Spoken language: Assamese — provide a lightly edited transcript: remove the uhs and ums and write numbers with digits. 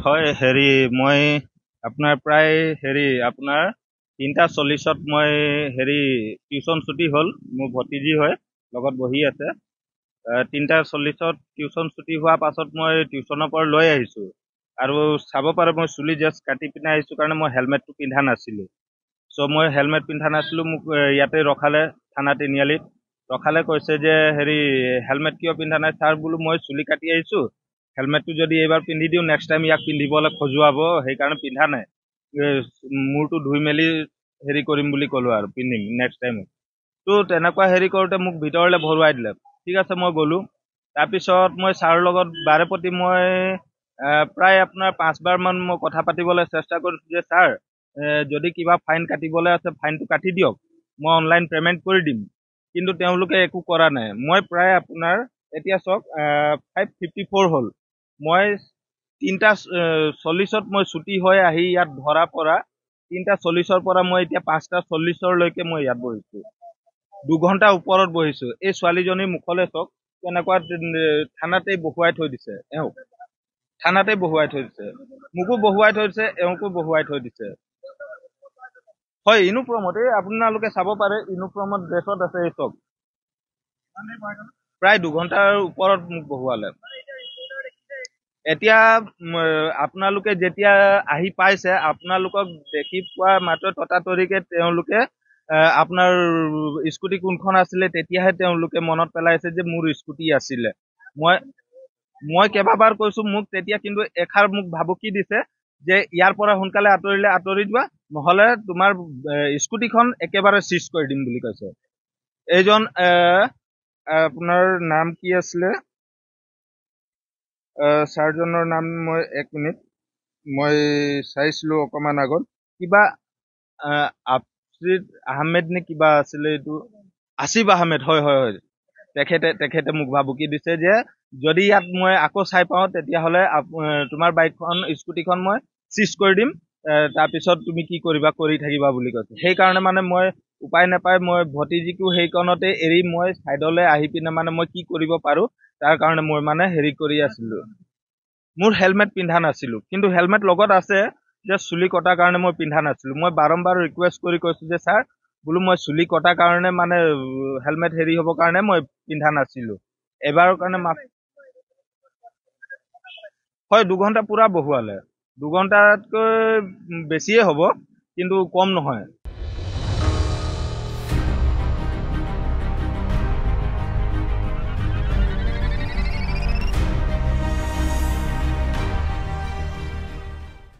হয় হেৰি মই আপোনাৰ প্ৰায় হেৰি আপোনাৰ 3:40 মই হেৰি টিউচন ছুটি হ'ল। মোৰ ভতিজী হয়, লগত বহি আছে। 3:40 টিউচন ছুটি হোৱাৰ পাছত মই টিউচনৰ পৰা লৈ আহিছোঁ। আৰু চাব পাৰে মই চুলি জাষ্ট কাটি পিনে আহিছোঁ কাৰণে মই হেলমেটটো পিন্ধা নাছিলোঁ। চ' মই হেলমেট পিন্ধা নাছিলোঁ, মোক ইয়াতে ৰখালে থানা তিনিআলিত। ৰখালে কৈছে যে হেৰি হেলমেট কিয় পিন্ধা নাই ছাৰ, বোলো মই চুলি কাটি আহিছোঁ। হেলমেটটো যদি এইবাৰ পিন্ধি দিওঁ নেক্সট টাইম ইয়াক পিন্ধিবলৈ খজুৱাব, সেইকাৰণে পিন্ধা নাই। মূৰটো ধুই মেলি হেৰি কৰিম বুলি ক'লো আৰু পিন্ধিম নেক্সট টাইম। তো তেনেকুৱা হেৰি কৰোঁতে মোক ভিতৰলৈ ভৰুৱাই দিলে। ঠিক আছে মই গ'লোঁ। তাৰপিছত মই ছাৰৰ লগত বাৰে প্ৰতি মই প্ৰায় আপোনাৰ 5বাৰমান মই কথা পাতিবলৈ চেষ্টা কৰিছোঁ যে ছাৰ, যদি কিবা ফাইন কাটিবলৈ আছে ফাইনটো কাটি দিয়ক, মই অনলাইন পে'মেণ্ট কৰি দিম। কিন্তু তেওঁলোকে একো কৰা নাই। মই প্ৰায় আপোনাৰ এতিয়া চাওক 5:54 হ'ল। মই 3:40 মই ছুটি হৈ আহি ইয়াত ধৰা পৰা 3:40 পৰা মই এতিয়া 5:40 মই ইয়াত বহিছোঁ। 2 ঘণ্টা ওপৰত বহিছোঁ। এই ছোৱালীজনীৰ মুখলৈ চাওক, কেনেকুৱা থানাতেই বহুৱাই থৈ দিছে। এওঁক থানাতেই বহুৱাই থৈ দিছে, মোকো বহুৱাই থৈ দিছে, এওঁকো বহুৱাই থৈ দিছে। হয় ইউনিফৰ্মত, এই আপোনালোকে চাব পাৰে ইউনিফৰ্মত ড্ৰেছত আছে এই চব। প্ৰায় 2 ঘণ্টাৰ ওপৰত মোক বহুৱালে। এতিয়া আপোনালোকে যেতিয়া আহি পাইছে, আপোনালোকক দেখি পোৱা মাত্ৰ ততাতৰিকে তেওঁলোকে আপোনাৰ স্কুটি কোনখন আছিলে তেতিয়াহে তেওঁলোকে মনত পেলাইছে যে মোৰ স্কুটি আছিলে। মই মই কেইবাবাৰ কৈছো, মোক তেতিয়া কিন্তু এষাৰ মোক ভাবুকি দিছে যে ইয়াৰ পৰা সোনকালে আঁতৰিলে আঁতৰি যোৱা, নহলে তোমাৰ স্কুটিখন একেবাৰে চিজ কৰি দিম বুলি কৈছে। এইজন আপোনাৰ নাম কি আছিলে, ছাৰজনৰ নাম মই 1 মিনিট মই চাইছিলো অকমান আগত, কিবা আফ্ৰিদ আহমেদ নে কিবা আছিলে, এইটো আসিফ আহমেদ। হয় হয় হয়, তেখেতে মোক ভাবুকি দিছে যে যদি ইয়াত মই আকৌ চাই পাওঁ তেতিয়াহ'লে তোমাৰ বাইকখন স্কুটিখন মই চিজ কৰি দিম, তাৰপিছত তুমি কি কৰিবা কৰি থাকিবা বুলি কৈছে। সেইকাৰণে মানে মই উপায় নাপায় মই ভতিজীকো সেইকণতে এৰি মই চাইডলৈ আহি পিনে মানে মই কি কৰিব পাৰো তাৰ কাৰণে মই মানে হেৰি কৰি আছিলো। মোৰ হেলমেট পিন্ধা নাছিলো, কিন্তু হেলমেট লগত আছে, যে চুলি কটাৰ কাৰণে মই পিন্ধা নাছিলো। মই বাৰম্বাৰ ৰিকুৱেষ্ট কৰি কৈছো যে ছাৰ, বোলো মই চুলি কটাৰ কাৰণে মানে হেলমেট হেৰি হ'ব কাৰণে মই পিন্ধা নাছিলো। এবাৰৰ কাৰণে হয় 2 ঘণ্টা পুৰা বহুৱালে। 2 ঘণ্টাতকৈ বেছিয়ে হ'ব, কিন্তু কম নহয়।